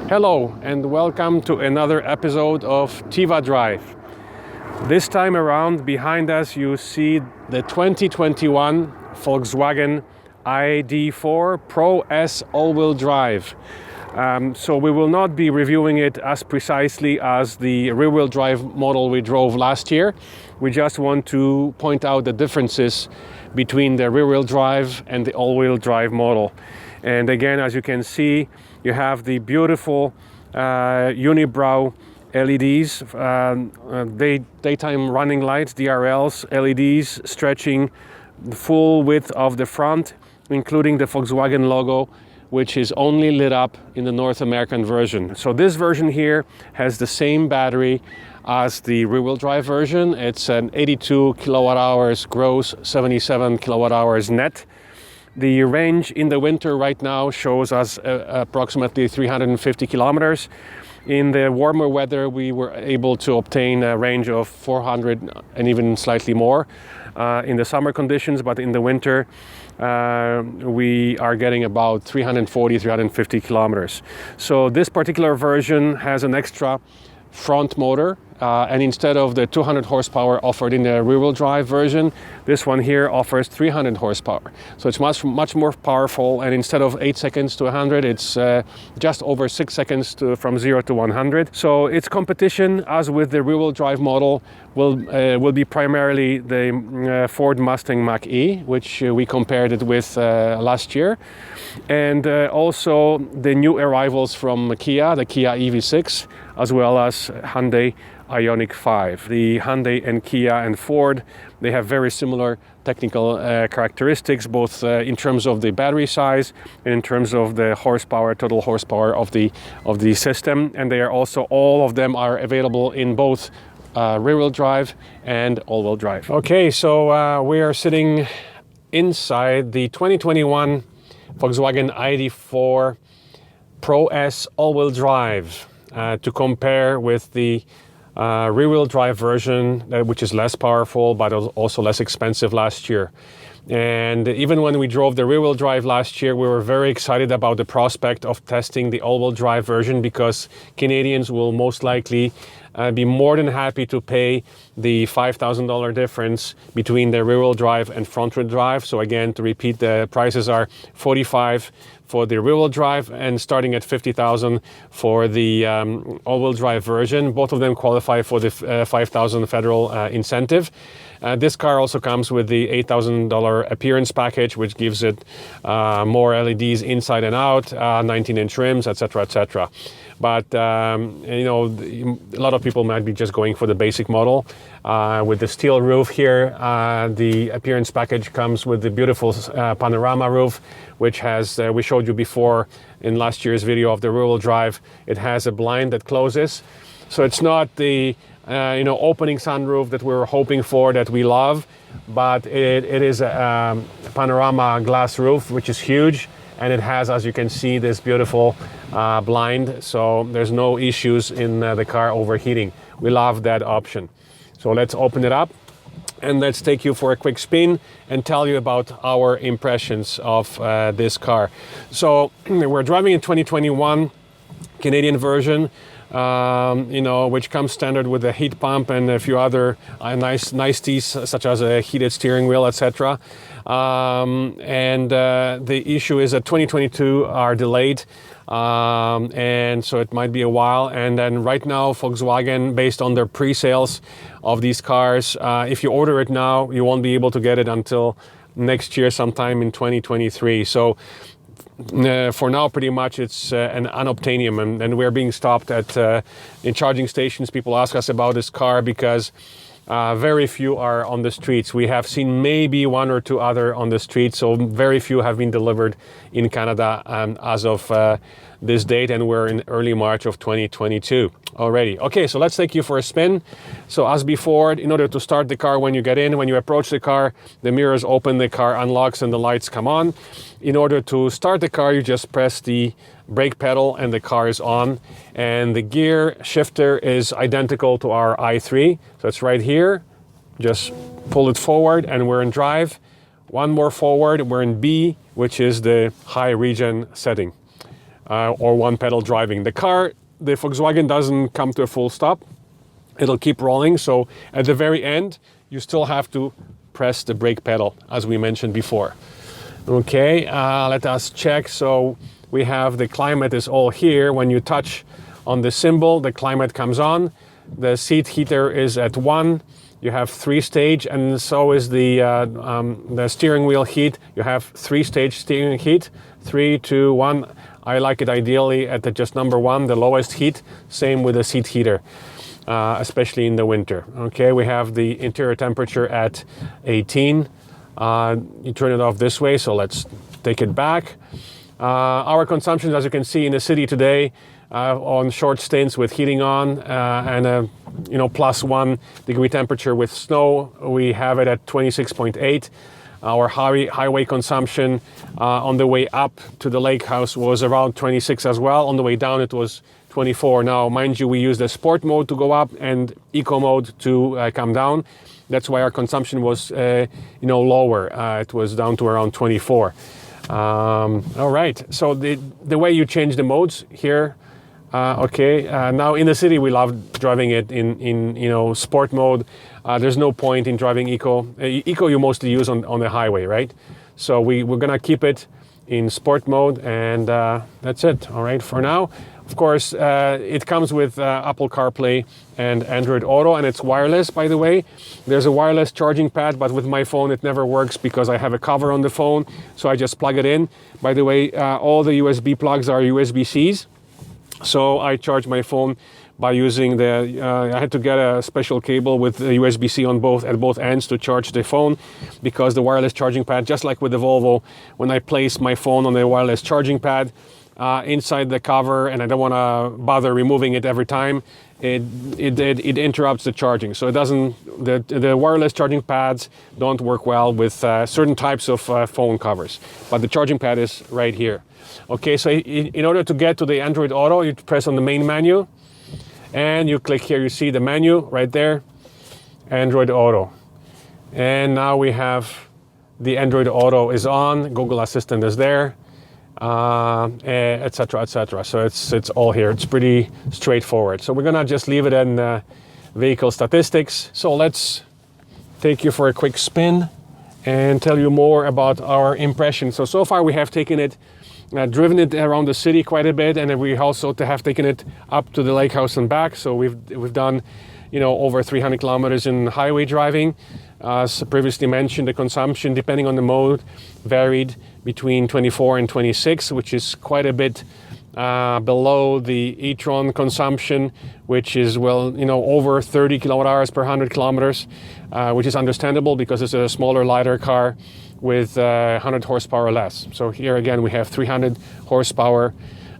Hello and welcome to another episode of TEVAdrive. This time around behind us you see the 2021 Volkswagen ID4 Pro S all-wheel drive. So we will not be reviewing it as precisely as the rear-wheel drive model we drove last year. We just want to point out the differences between the rear-wheel drive and the all-wheel drive model. And again, as you can see, you have the beautiful unibrow LEDs, daytime running lights, DRLs, LEDs stretching the full width of the front, including the Volkswagen logo, which is only lit up in the North American version. So this version here has the same battery as the rear-wheel drive version. It's an 82 kilowatt hours gross, 77 kilowatt hours net. The range in the winter right now shows us approximately 350 kilometers. In the warmer weather, we were able to obtain a range of 400 and even slightly more in the summer conditions, but in the winter, we are getting about 340, 350 kilometers. So this particular version has an extra front motor, and instead of the 200 horsepower offered in the rear-wheel drive version, this one here offers 300 horsepower. So it's much more powerful, and instead of 8 seconds to 100, it's just over 6 seconds from 0 to 100. So its competition, as with the rear-wheel drive model, will be primarily the Ford Mustang Mach-E, which we compared it with last year, and also the new arrivals from Kia, the Kia EV6, as well as Hyundai Ioniq 5. The Hyundai and Kia and Ford, they have very similar technical characteristics, both in terms of the battery size and in terms of the horsepower, total horsepower of the system. And they are also, all of them are available in both rear-wheel drive and all-wheel drive. Okay, so we are sitting inside the 2021 Volkswagen ID4 Pro S all-wheel drive to compare with the rear-wheel drive version, which is less powerful but also less expensive last year. And even when we drove the rear-wheel drive last year, we were very excited about the prospect of testing the all-wheel drive version, because Canadians will most likely be more than happy to pay the $5,000 difference between the rear-wheel drive and front-wheel drive. So again, to repeat, the prices are $45,000 for the rear-wheel drive and starting at $50,000 for the all-wheel drive version. Both of them qualify for the $5,000 federal incentive. This car also comes with the $8,000 appearance package, which gives it more LEDs inside and out, 19-inch rims, etc., etc. But you know, a lot of people might be just going for the basic model with the steel roof here. The appearance package comes with the beautiful panorama roof, which has we showed you before in last year's video of the rear-wheel drive. It has a blind that closes, so it's not the opening sunroof that we were hoping for, that we love, but it is a panorama glass roof, which is huge. And it has, as you can see, this beautiful blind, so there's no issues in the car overheating. We love that option. So let's open it up and let's take you for a quick spin and tell you about our impressions of this car. So we're driving in 2021 Canadian version, which comes standard with a heat pump and a few other niceties, such as a heated steering wheel, etc. The issue is that 2022 are delayed, and so it might be a while. And then right now, Volkswagen, based on their pre-sales of these cars, if you order it now, you won't be able to get it until next year, sometime in 2023. So for now, pretty much it's an unobtainium, and we're being stopped at in charging stations. People ask us about this car because very few are on the streets. We have seen maybe one or two other on the streets, so very few have been delivered in Canada as of this date, and we're in early March of 2022 already. Okay, so let's take you for a spin. So as before, in order to start the car, when you get in, when you approach the car, the mirrors open, the car unlocks, and the lights come on. In order to start the car, you just press the brake pedal and the car is on, and the gear shifter is identical to our i3, so it's right here. Just pull it forward and we're in drive. One more forward, we're in B, which is the high regen setting. or one pedal driving. The Volkswagen doesn't come to a full stop. It'll keep rolling. So at the very end, you still have to press the brake pedal, as we mentioned before. Okay, let us check. So we have the climate is all here. When you touch on the symbol, the climate comes on. The seat heater is at 1. You have 3-stage, and so is the steering wheel heat. You have 3-stage steering heat, 3, 2, 1. I like it ideally at just number 1, the lowest heat. Same with the seat heater, especially in the winter. Okay, we have the interior temperature at 18. You turn it off this way, so let's take it back. Our consumption, as you can see in the city today, on short stints with heating on and a +1 degree temperature with snow, we have it at 26.8. Our highway consumption on the way up to the lake house was around 26 as well. On the way down it was 24. Now, mind you, we use the sport mode to go up and eco mode to come down. That's why our consumption was lower. It was down to around 24. All right, so the way you change the modes here. Now in the city we love driving it in sport mode. There's no point in driving eco. Eco you mostly use on the highway, right? So we're gonna keep it in sport mode, and that's it. All right, for now. Of course, it comes with Apple CarPlay and Android Auto, and it's wireless, by the way. There's a wireless charging pad, but with my phone it never works because I have a cover on the phone, so I just plug it in. By the way, all the USB plugs are USB-Cs. So I charge my phone by using I had to get a special cable with the USB-C at both ends to charge the phone, because the wireless charging pad, just like with the Volvo, when I place my phone on the wireless charging pad inside the cover, and I don't want to bother removing it every time, it interrupts the charging. So it doesn't. The wireless charging pads don't work well with certain types of phone covers, but the charging pad is right here. Okay, so in order to get to the Android Auto, you press on the main menu, and you click here. You see the menu right there, Android Auto, and now we have the Android Auto is on. Google Assistant is there, etc., etc. So it's all here. It's pretty straightforward. So we're gonna just leave it in vehicle statistics. So let's take you for a quick spin and tell you more about our impression. So far we have taken it. Driven it around the city quite a bit, and we also have taken it up to the lake house and back. So we've done, over 300 kilometers in highway driving. As previously mentioned, the consumption, depending on the mode, varied between 24 and 26, which is quite a bit below the e-tron consumption, which is over 30 kilowatt hours per 100 kilometers, which is understandable because it's a smaller, lighter car with 100 horsepower less. So here again we have 300 horsepower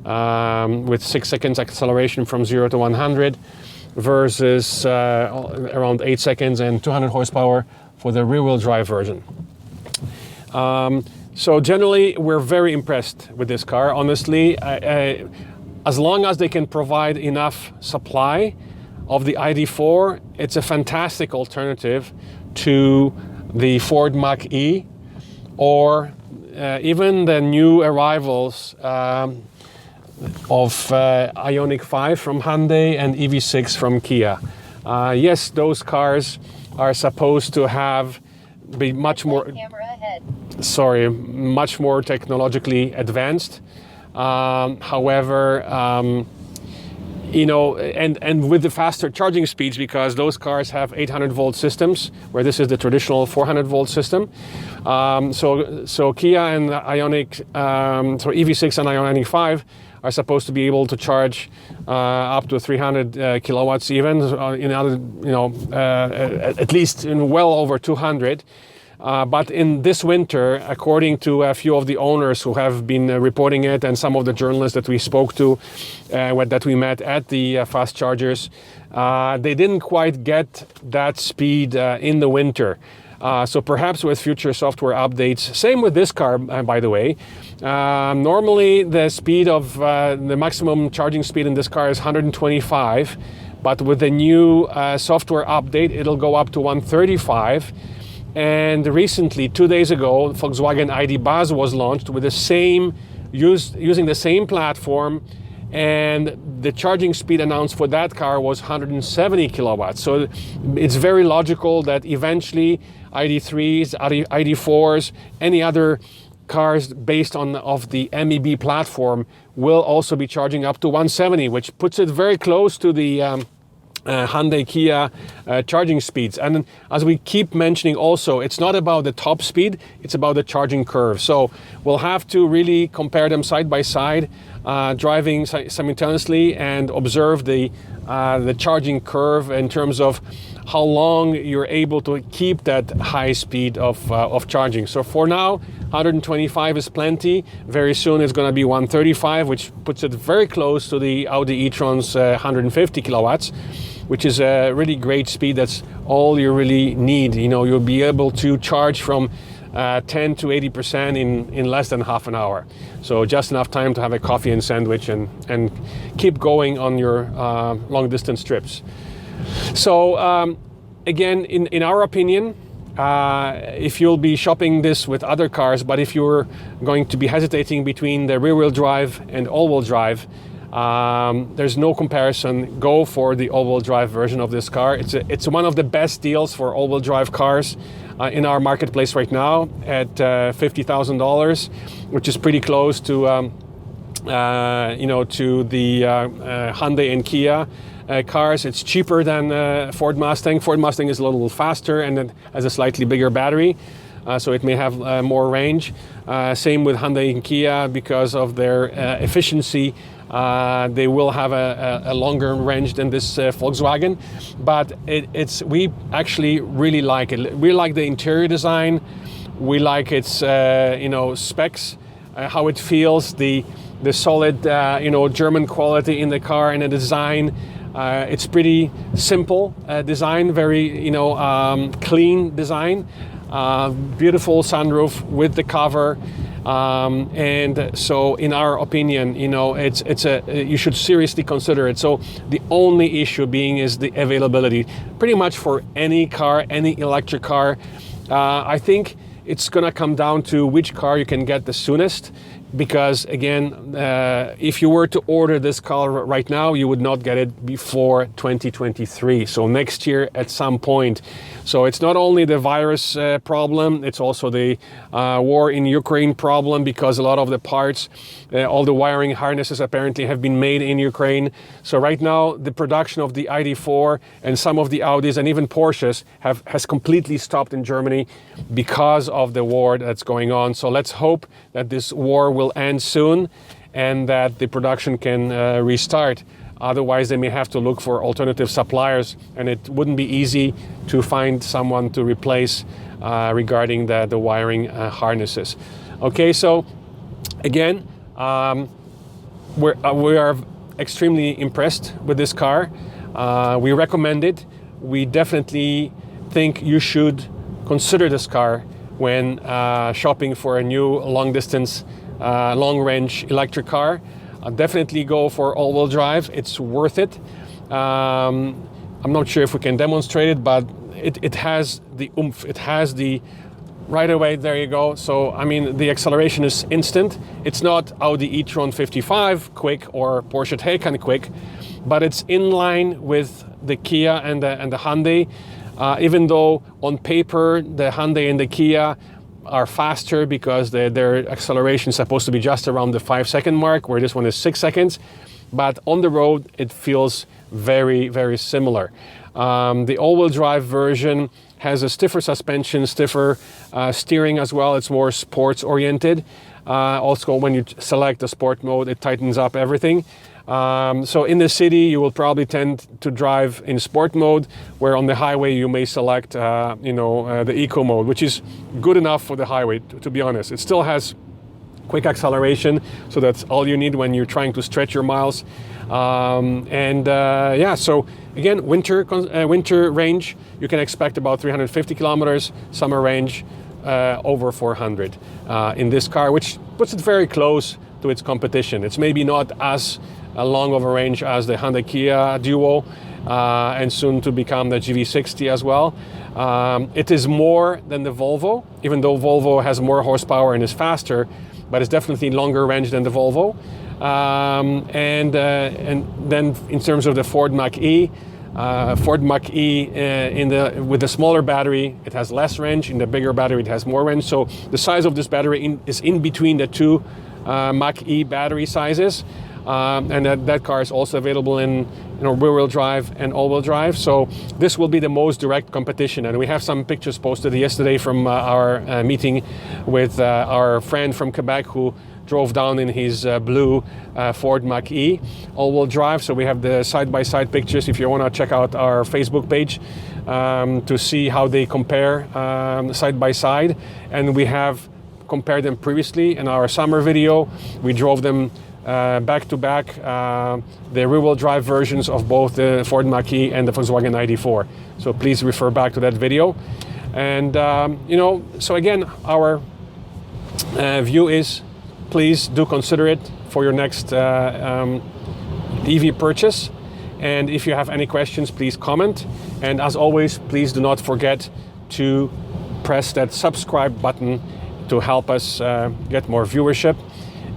with 6 seconds acceleration from 0 to 100 versus around 8 seconds and 200 horsepower for the rear-wheel drive version. So generally we're very impressed with this car. Honestly, as long as they can provide enough supply of the ID4, it's a fantastic alternative to the Ford Mach-E, or even the new arrivals of Ioniq 5 from Hyundai and EV6 from Kia. Yes, those cars are supposed to be much more technologically advanced. However, and with the faster charging speeds, because those cars have 800 volt systems, where this is the traditional 400 volt system. So Kia and Ioniq, so EV6 and Ioniq 5 are supposed to be able to charge up to 300 kilowatts even, at least in well over 200. But in this winter, according to a few of the owners who have been reporting it, and some of the journalists that we spoke to, that we met at the fast chargers, they didn't quite get that speed in the winter. So perhaps with future software updates, same with this car, by the way. Normally the speed of the maximum charging speed in this car is 125, but with the new software update, it'll go up to 135. And recently, 2 days ago, Volkswagen ID Buzz was launched with the same using the same platform, and the charging speed announced for that car was 170 kilowatts. So it's very logical that eventually ID3s, ID4s, any other cars based on of the MEB platform will also be charging up to 170, which puts it very close to the Hyundai Kia charging speeds. And as we keep mentioning also, it's not about the top speed, it's about the charging curve. So we'll have to really compare them side by side, driving simultaneously, and observe the charging curve in terms of how long you're able to keep that high speed of charging. So for now, 125 is plenty. Very soon it's going to be 135, which puts it very close to the Audi e-tron's 150 kilowatts, which is a really great speed. That's all you really need. You know, you'll be able to charge from 10 to 80% in less than half an hour. So just enough time to have a coffee and sandwich and keep going on your long distance trips. So again, in our opinion, if you'll be shopping this with other cars, but if you're going to be hesitating between the rear-wheel drive and all-wheel drive, there's no comparison. Go for the all-wheel drive version of this car. It's one of the best deals for all-wheel drive cars in our marketplace right now at $50,000, which is pretty close to to the Hyundai and Kia cars. It's cheaper than Ford Mustang. Ford Mustang is a little faster and it has a slightly bigger battery, so it may have more range. Same with Hyundai and Kia, because of their efficiency. They will have a longer range than this Volkswagen, but we actually really like it. We like the interior design. We like its specs, how it feels, the solid German quality in the car and the design. It's pretty simple design, very clean design. Beautiful sunroof with the cover. And so in our opinion, you should seriously consider it. So the only issue being is the availability. Pretty much for any car, any electric car, I think it's gonna come down to which car you can get the soonest. Because again, if you were to order this car right now, you would not get it before 2023. So next year at some point. So it's not only the virus problem, it's also the war in Ukraine problem, because a lot of the parts, all the wiring harnesses apparently have been made in Ukraine. So right now, the production of the ID4 and some of the Audis and even Porsches has completely stopped in Germany because of the war that's going on. So let's hope that this war will end soon and that the production can restart. Otherwise, they may have to look for alternative suppliers, and it wouldn't be easy to find someone to replace regarding the wiring harnesses. Okay, so again, we are extremely impressed with this car. We recommend it. We definitely think you should consider this car when shopping for a new long-distance, long-range electric car. Definitely go for all-wheel drive. It's worth it. I'm not sure if we can demonstrate it, but it has the oomph. It has the right away. There you go. So I mean, the acceleration is instant. It's not Audi e-tron 55 quick or Porsche Taycan quick, but it's in line with the Kia and the Hyundai. Even though on paper the Hyundai and the Kia are faster because their acceleration is supposed to be just around the 5-second mark, where this one is 6 seconds. But on the road, it feels very, very similar. The all-wheel drive version has a stiffer suspension, stiffer steering as well. It's more sports-oriented. Also, when you select the sport mode, it tightens up everything. So in the city, you will probably tend to drive in sport mode, where on the highway you may select, the eco mode, which is good enough for the highway, to be honest. It still has quick acceleration, so that's all you need when you're trying to stretch your miles. So again, winter range, you can expect about 350 kilometers, summer range over 400 in this car, which puts it very close to its competition. It's maybe not as long of a range as the Hyundai Kia Duo, and soon to become the GV60 as well. It is more than the Volvo, even though Volvo has more horsepower and is faster. but it's definitely longer range than the Volvo. And then in terms of the Ford Mach-E, with the smaller battery, it has less range. In the bigger battery, it has more range. So the size of this battery is in between the two Mach-E battery sizes. And that car is also available in rear-wheel drive and all-wheel drive. So this will be the most direct competition. And we have some pictures posted yesterday from our meeting with our friend from Quebec who drove down in his blue Ford Mach-E all-wheel drive. So we have the side-by-side pictures if you want to check out our Facebook page to see how they compare side-by-side. And we have compared them previously in our summer video. We drove them back to back, the rear-wheel drive versions of both the Ford Mach-E and the Volkswagen ID4. So please refer back to that video. And so again, our view is, please do consider it for your next EV purchase. And if you have any questions, please comment. And as always, please do not forget to press that subscribe button to help us get more viewership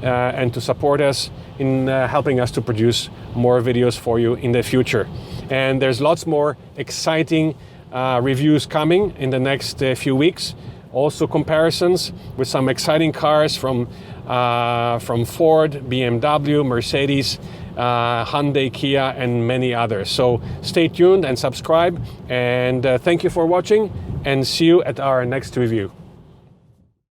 and to support us in helping us to produce more videos for you in the future. And there's lots more exciting reviews coming in the next few weeks. Also comparisons with some exciting cars from Ford, BMW, Mercedes, Hyundai, Kia, and many others. So stay tuned and subscribe. And thank you for watching, and see you at our next review.